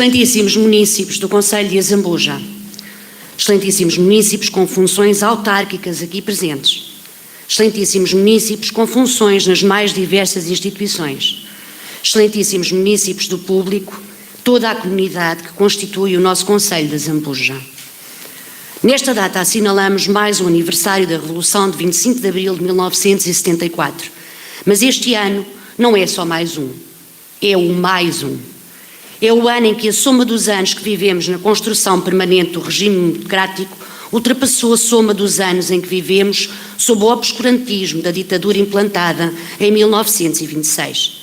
Excelentíssimos munícipes do Concelho de Azambuja, excelentíssimos munícipes com funções autárquicas aqui presentes, excelentíssimos munícipes com funções nas mais diversas instituições, excelentíssimos munícipes do público, toda a comunidade que constitui o nosso Concelho de Azambuja. Nesta data assinalamos mais um aniversário da Revolução de 25 de Abril de 1974, mas este ano não é só mais um, é o mais um. É o ano em que a soma dos anos que vivemos na construção permanente do regime democrático ultrapassou a soma dos anos em que vivemos sob o obscurantismo da ditadura implantada em 1926.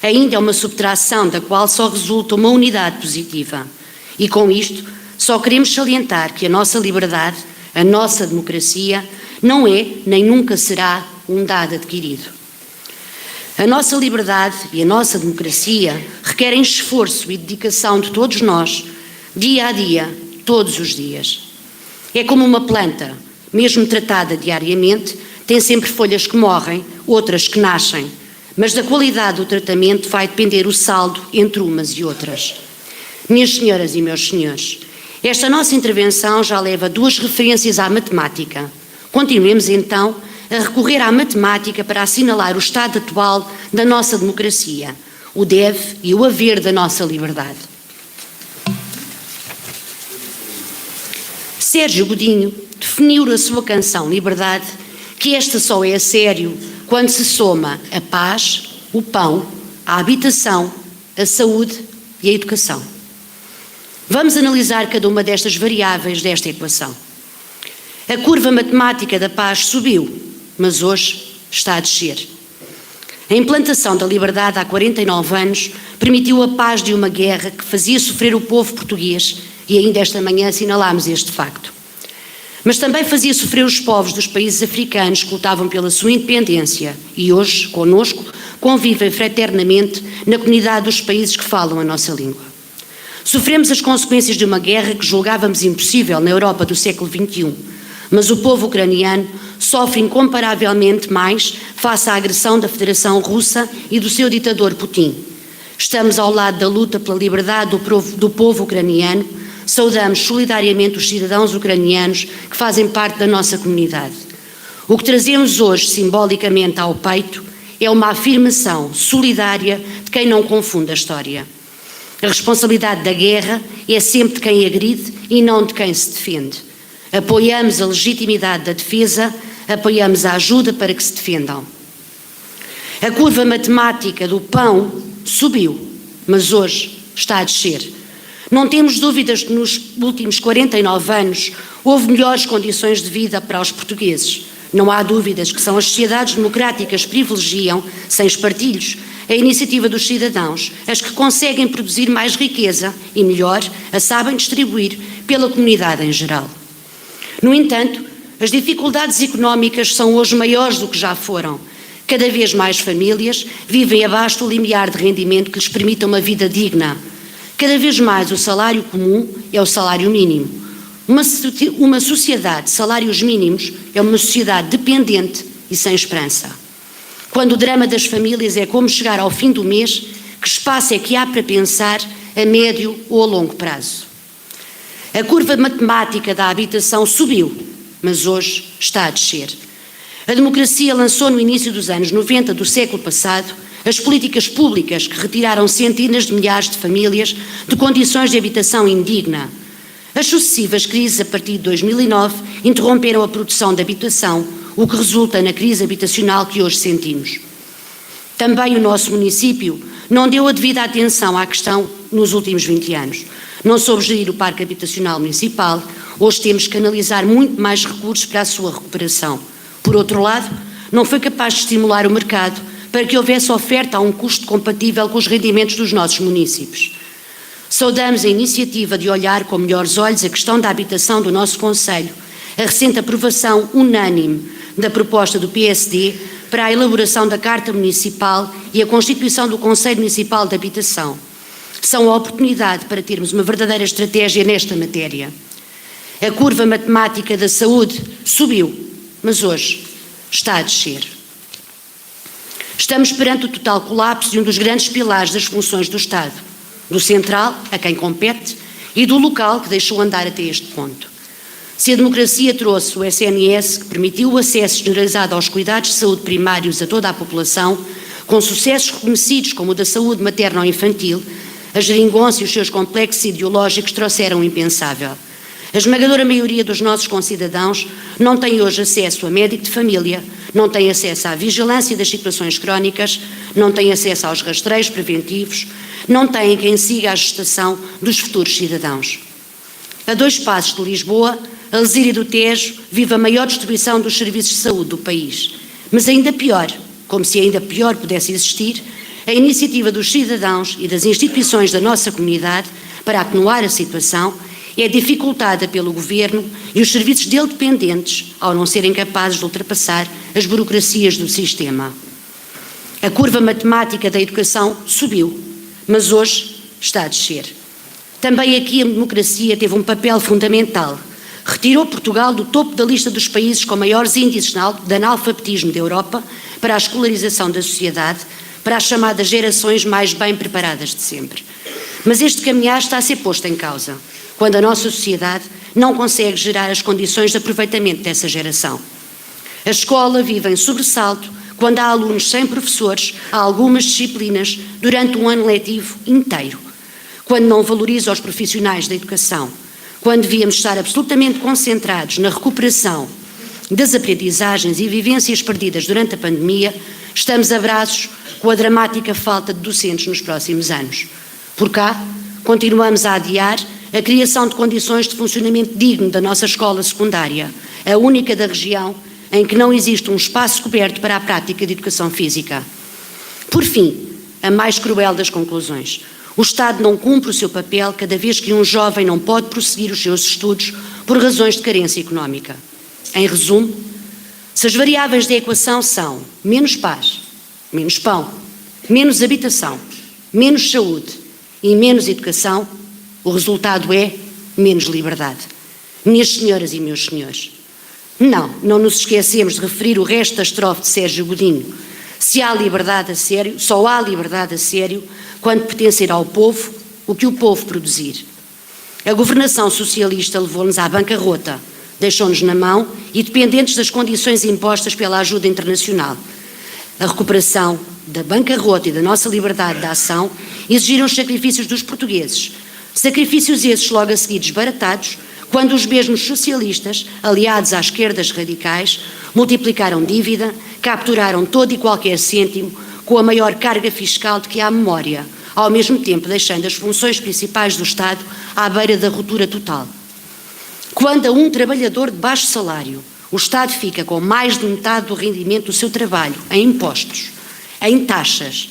Ainda é uma subtração da qual só resulta uma unidade positiva. E com isto, só queremos salientar que a nossa liberdade, a nossa democracia, não é nem nunca será um dado adquirido. A nossa liberdade e a nossa democracia requerem esforço e dedicação de todos nós, dia a dia, todos os dias. É como uma planta, mesmo tratada diariamente, tem sempre folhas que morrem, outras que nascem, mas da qualidade do tratamento vai depender o saldo entre umas e outras. Minhas senhoras e meus senhores, esta nossa intervenção já leva duas referências à matemática. Continuemos então a recorrer à matemática para assinalar o estado atual da nossa democracia, o deve e o haver da nossa liberdade. Sérgio Godinho definiu na sua canção Liberdade que esta só é a sério quando se soma a paz, o pão, a habitação, a saúde e a educação. Vamos analisar cada uma destas variáveis desta equação. A curva matemática da paz subiu, mas hoje está a descer. A implantação da liberdade há 49 anos permitiu a paz de uma guerra que fazia sofrer o povo português e ainda esta manhã assinalámos este facto. Mas também fazia sofrer os povos dos países africanos que lutavam pela sua independência e hoje, conosco, convivem fraternamente na comunidade dos países que falam a nossa língua. Sofremos as consequências de uma guerra que julgávamos impossível na Europa do século XXI, mas o povo ucraniano sofre incomparavelmente mais face à agressão da Federação Russa e do seu ditador Putin. Estamos ao lado da luta pela liberdade do povo ucraniano, saudamos solidariamente os cidadãos ucranianos que fazem parte da nossa comunidade. O que trazemos hoje simbolicamente ao peito é uma afirmação solidária de quem não confunde a história. A responsabilidade da guerra é sempre de quem agride e não de quem se defende. Apoiamos a legitimidade da defesa, apoiamos a ajuda para que se defendam. A curva matemática do pão subiu, mas hoje está a descer. Não temos dúvidas que nos últimos 49 anos houve melhores condições de vida para os portugueses. Não há dúvidas que são as sociedades democráticas que privilegiam, sem espartilhos, a iniciativa dos cidadãos, as que conseguem produzir mais riqueza e, melhor, a sabem distribuir pela comunidade em geral. No entanto, as dificuldades económicas são hoje maiores do que já foram. Cada vez mais famílias vivem abaixo do limiar de rendimento que lhes permita uma vida digna. Cada vez mais o salário comum é o salário mínimo. Uma sociedade de salários mínimos é uma sociedade dependente e sem esperança. Quando o drama das famílias é como chegar ao fim do mês, que espaço é que há para pensar a médio ou a longo prazo? A curva matemática da habitação subiu, mas hoje está a descer. A democracia lançou no início dos anos 90 do século passado as políticas públicas que retiraram centenas de milhares de famílias de condições de habitação indigna. As sucessivas crises a partir de 2009 interromperam a produção de habitação, o que resulta na crise habitacional que hoje sentimos. Também o nosso município não deu a devida atenção à questão nos últimos 20 anos. Não soube gerir o parque habitacional municipal, hoje temos que canalizar muito mais recursos para a sua recuperação. Por outro lado, não foi capaz de estimular o mercado para que houvesse oferta a um custo compatível com os rendimentos dos nossos municípios. Saudamos a iniciativa de olhar com melhores olhos a questão da habitação do nosso concelho, a recente aprovação unânime da proposta do PSD para a elaboração da Carta Municipal e a constituição do Conselho Municipal de Habitação. São a oportunidade para termos uma verdadeira estratégia nesta matéria. A curva matemática da saúde subiu, mas hoje está a descer. Estamos perante o total colapso de um dos grandes pilares das funções do Estado, do central, a quem compete, e do local, que deixou andar até este ponto. Se a democracia trouxe o SNS, que permitiu o acesso generalizado aos cuidados de saúde primários a toda a população, com sucessos reconhecidos como o da saúde materno-infantil, a geringonça e os seus complexos ideológicos trouxeram o impensável. A esmagadora maioria dos nossos concidadãos não tem hoje acesso a médico de família, não tem acesso à vigilância das situações crónicas, não tem acesso aos rastreios preventivos, não tem quem siga a gestação dos futuros cidadãos. A 2 passos de Lisboa, a Lesíria do Tejo vive a maior distribuição dos serviços de saúde do país. Mas ainda pior, como se ainda pior pudesse existir, a iniciativa dos cidadãos e das instituições da nossa comunidade para atenuar a situação é dificultada pelo Governo e os serviços dele dependentes, ao não serem capazes de ultrapassar as burocracias do sistema. A curva matemática da educação subiu, mas hoje está a descer. Também aqui a democracia teve um papel fundamental. Retirou Portugal do topo da lista dos países com maiores índices de analfabetismo da Europa para a escolarização da sociedade, para as chamadas gerações mais bem preparadas de sempre. Mas este caminhar está a ser posto em causa, quando a nossa sociedade não consegue gerar as condições de aproveitamento dessa geração. A escola vive em sobressalto quando há alunos sem professores a algumas disciplinas durante um ano letivo inteiro, quando não valoriza os profissionais da educação, quando devíamos estar absolutamente concentrados na recuperação das aprendizagens e vivências perdidas durante a pandemia, estamos a braços com a dramática falta de docentes nos próximos anos. Por cá, continuamos a adiar a criação de condições de funcionamento digno da nossa escola secundária, a única da região em que não existe um espaço coberto para a prática de educação física. Por fim, a mais cruel das conclusões. O Estado não cumpre o seu papel cada vez que um jovem não pode prosseguir os seus estudos por razões de carência económica. Em resumo, se as variáveis da equação são menos paz, menos pão, menos habitação, menos saúde e menos educação, o resultado é menos liberdade. Minhas senhoras e meus senhores, não nos esquecemos de referir o resto da estrofe de Sérgio Godinho. Se há liberdade a sério, só há liberdade a sério quando pertencer ao povo o que o povo produzir. A governação socialista levou-nos à bancarrota, deixou-nos na mão e dependentes das condições impostas pela ajuda internacional. A recuperação da bancarrota e da nossa liberdade de ação exigiram os sacrifícios dos portugueses. Sacrifícios esses logo a seguir desbaratados, quando os mesmos socialistas, aliados às esquerdas radicais, multiplicaram dívida, capturaram todo e qualquer cêntimo com a maior carga fiscal de que há memória, ao mesmo tempo deixando as funções principais do Estado à beira da ruptura total. Quando a um trabalhador de baixo salário, o Estado fica com mais de metade do rendimento do seu trabalho em impostos, em taxas,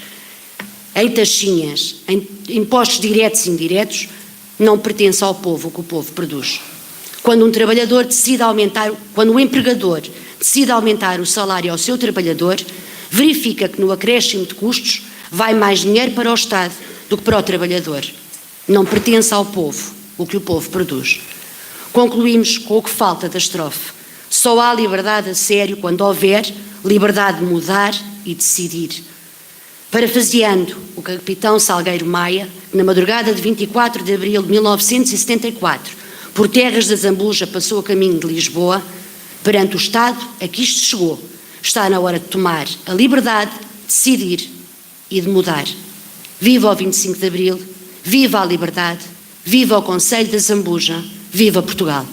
em taxinhas, em impostos diretos e indiretos, não pertence ao povo o que o povo produz. Quando um trabalhador decide aumentar, quando o empregador decide aumentar o salário ao seu trabalhador, verifica que no acréscimo de custos vai mais dinheiro para o Estado do que para o trabalhador. Não pertence ao povo o que o povo produz. Concluímos com o que falta da estrofe. Só há liberdade a sério quando houver liberdade de mudar e decidir. Parafraseando o capitão Salgueiro Maia, na madrugada de 24 de abril de 1974, por terras da Zambuja passou a caminho de Lisboa, perante o Estado a que isto chegou, está na hora de tomar a liberdade, de decidir e de mudar. Viva o 25 de abril, viva a liberdade, viva o Conselho da Zambuja, viva Portugal!